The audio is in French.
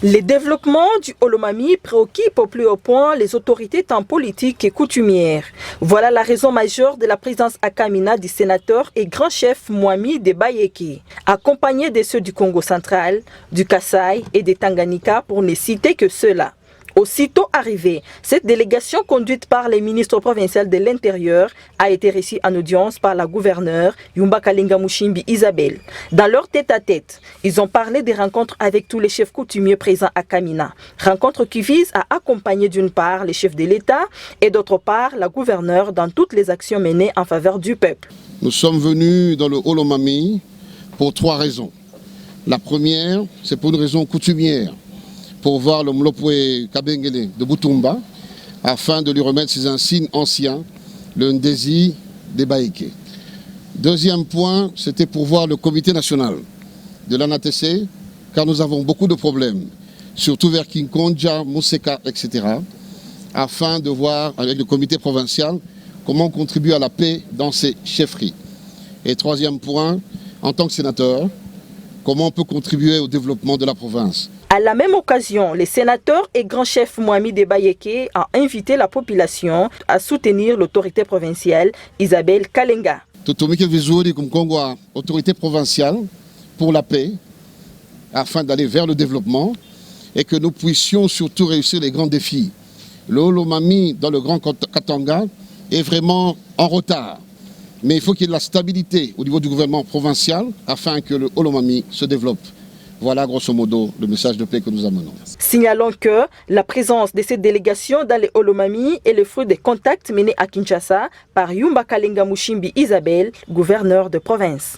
Les développements du Olomami préoccupent au plus haut point les autorités tant politiques que coutumières. Voilà la raison majeure de la présence à Kamina du sénateur et grand chef Mwami de Bayeke, accompagné de ceux du Congo central, du Kasaï et des Tanganyika pour ne citer que ceux-là. Aussitôt arrivée, cette délégation conduite par les ministres provinciaux de l'Intérieur a été reçue en audience par la gouverneure Yumba Kalenga Mushimbi Isabelle. Dans leur tête-à-tête, ils ont parlé des rencontres avec tous les chefs coutumiers présents à Kamina. Rencontres qui visent à accompagner d'une part les chefs de l'État et d'autre part la gouverneure dans toutes les actions menées en faveur du peuple. Nous sommes venus dans le Olomami pour 3 raisons. La première, c'est pour une raison coutumière, pour voir le Mlopwe Kabengele de Butumba, afin de lui remettre ses insignes anciens, le Ndezi de Bayeke. Deuxième point, c'était pour voir le comité national de l'ANATC, car nous avons beaucoup de problèmes, surtout vers Kinkonja, Mousseka, etc., afin de voir avec le comité provincial comment contribuer à la paix dans ces chefferies. Et troisième point, en tant que sénateur, comment on peut contribuer au développement de la province. À la même occasion, les sénateurs et grand chef Mwami de Bayeke a invité la population à soutenir l'autorité provinciale Isabelle Kalenga. Autorité provinciale pour la paix, afin d'aller vers le développement et que nous puissions surtout réussir les grands défis. Le Olomami dans le Grand Katanga est vraiment en retard. Mais il faut qu'il y ait de la stabilité au niveau du gouvernement provincial afin que le Olomami se développe. Voilà grosso modo le message de paix que nous amenons. Signalons que la présence de cette délégation dans les Olomami est le fruit des contacts menés à Kinshasa par Yumba Kalenga Mushimbi Isabelle, gouverneur de province.